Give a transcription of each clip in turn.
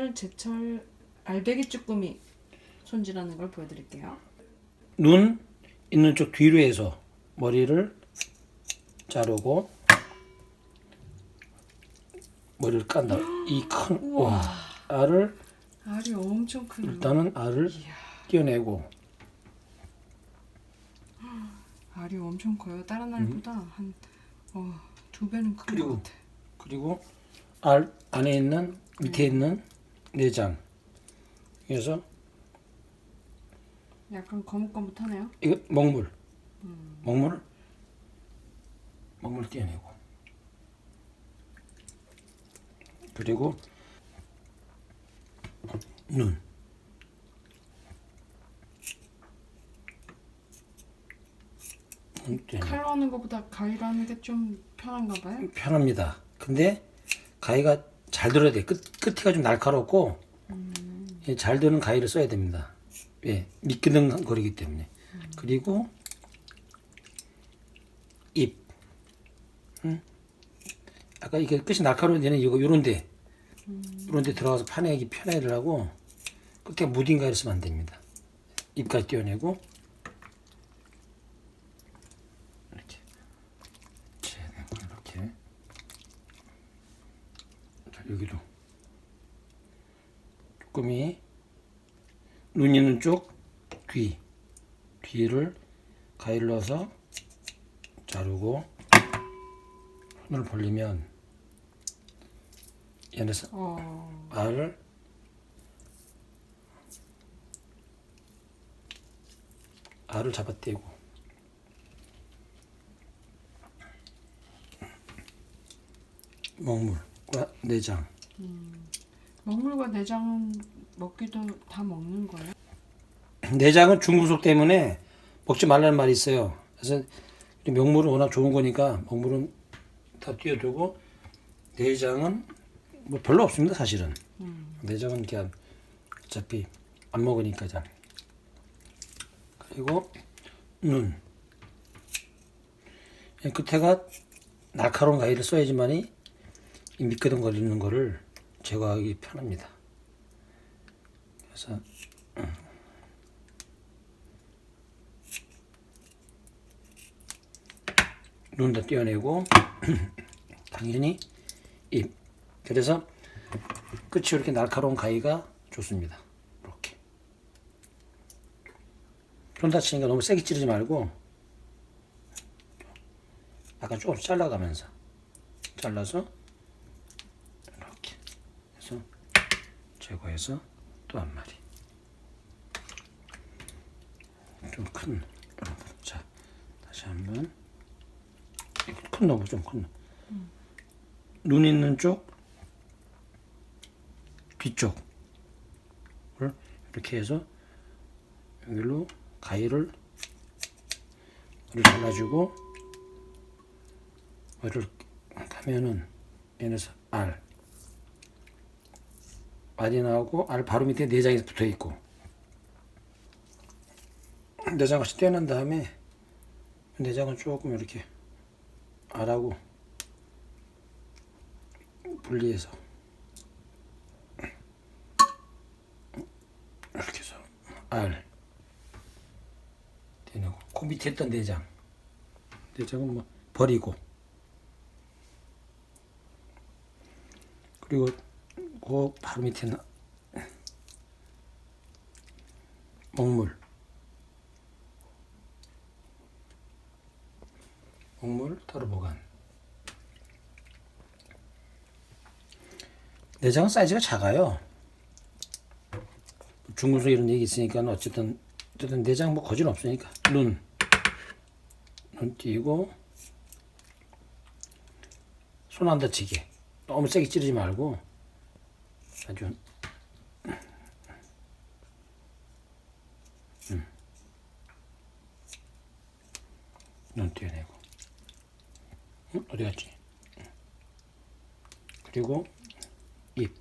오늘 제철 알배기 쭈꾸미 손질하는 걸 보여드릴게요. 눈 있는 쪽 뒤로 해서 머리를 자르고 머리를 깐다. 이 큰 알을 알이 엄청 크네요. 일단은 알을 떼어내고 알이 엄청 커요. 다른 알보다 한 2배는 큰 것 같아. 그리고 알 안에 있는 밑에 있는 내장. 그래서 약간 거뭇거뭇하네요. 이거 먹물 떼어내고 그리고 눈 떼어내고. 칼로 하는 것보다 가위로 하는 게 좀 편한가 봐요. 편합니다. 근데 가위가 잘 들어야 돼. 끝이가 좀 날카롭고 잘 드는 가위를 써야 됩니다. 예, 미끄덩거리기 때문에. 그리고 입. 아까 이게 끝이 날카로운 데는 이거 요런데 들어가서 파내기 편하게 하고 끝에 무딘 가위를 쓰면 안 됩니다. 입까지 떼어내고 이렇게 이렇게. 자, 여기도 조금이 눈 있는 쪽 뒤를 가위를 넣어서 자르고 손을 벌리면 얘네서 알을 잡아떼고 먹물과 내장. 먹물과 내장은 먹기도 다 먹는 거예요? 내장은 중금속 때문에 먹지 말라는 말이 있어요. 그래서 명물은 워낙 좋은 거니까 먹물은 다 띄워두고 내장은 뭐 별로 없습니다 사실은. 내장은 그냥 어차피 안 먹으니까 잘. 그리고 눈 끝에가 날카로운 가위를 써야지만이 이 미끄덩거리는 거를 제거하기 편합니다. 그래서 눈 다 떼어내고 당연히 입. 그래서 끝이 이렇게 날카로운 가위가 좋습니다. 이렇게 손 다치니까 너무 세게 찌르지 말고 약간 조금 잘라가면서 잘라서 이렇게 해서 제거해서 또 한 마리 좀 큰. 자, 다시 한번 큰 놈, 좀 큰 놈. 눈 있는 쪽 뒤쪽을 이렇게 해서 여기로 가위를 잘라주고 머리를 가면은 얘네서 알이 나오고 알 바로 밑에 내장이 붙어 있고 내장 같이 떼어낸 다음에 내장은 조금 이렇게 알하고 분리해서 이렇게 해서 알 떼내고 그 밑에 있던 내장은 뭐 버리고 그리고 그 바로 밑에는 먹물 따로 보관. 내장은 사이즈가 작아요. 중금속 이런 얘기 있으니까 어쨌든 내장 뭐 거진 없으니까 눈 띄고 손 안 다치게 너무 세게 찌르지 말고 아주 눈 떼어내고 어디 갔지? 그리고 입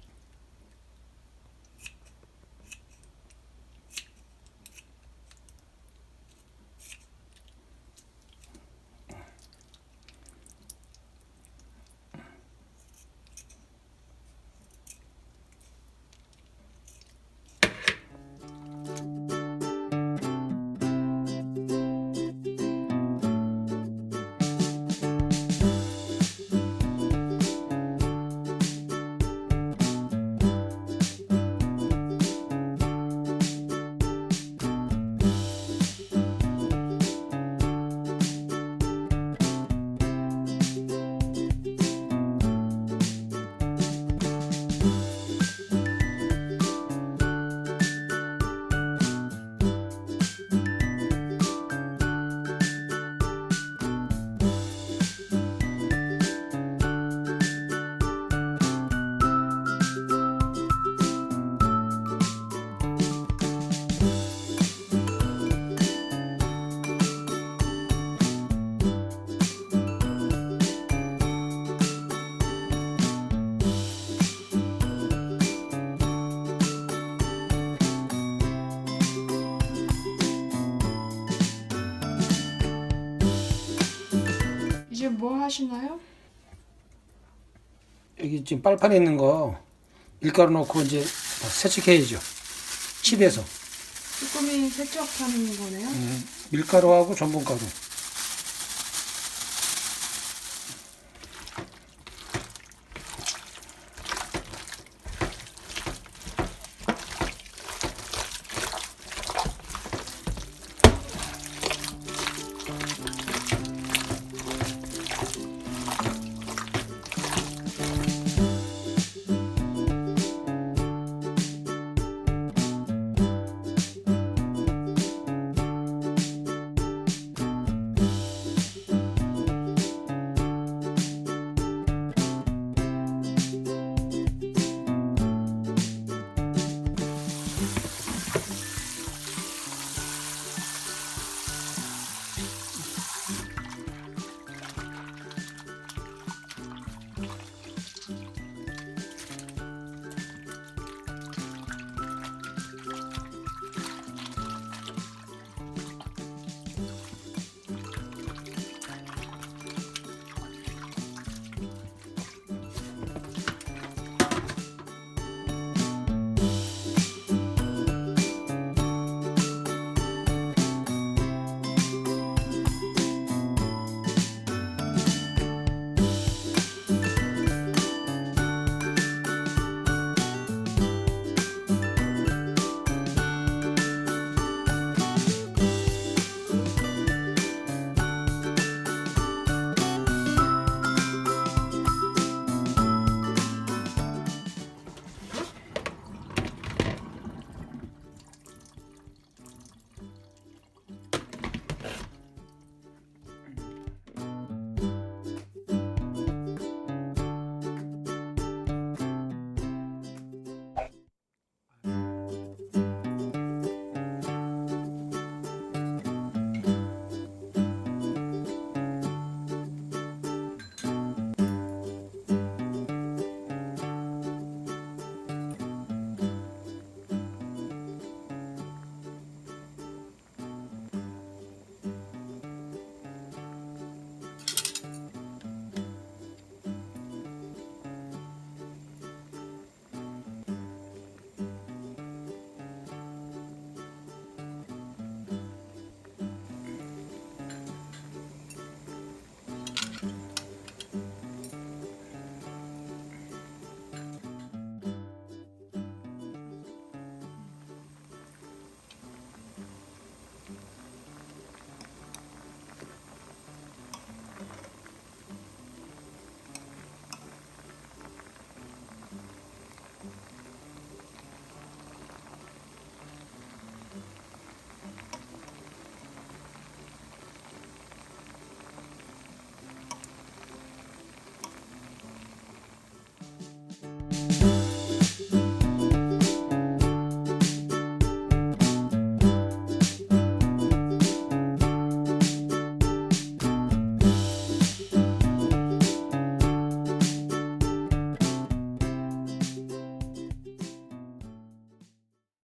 하시나요? 여기 지금 빨판에 있는 거 밀가루 넣고 이제 다 세척해야죠. 칩에서. 쭈꾸미 세척하는 거네요. 밀가루하고 전분가루.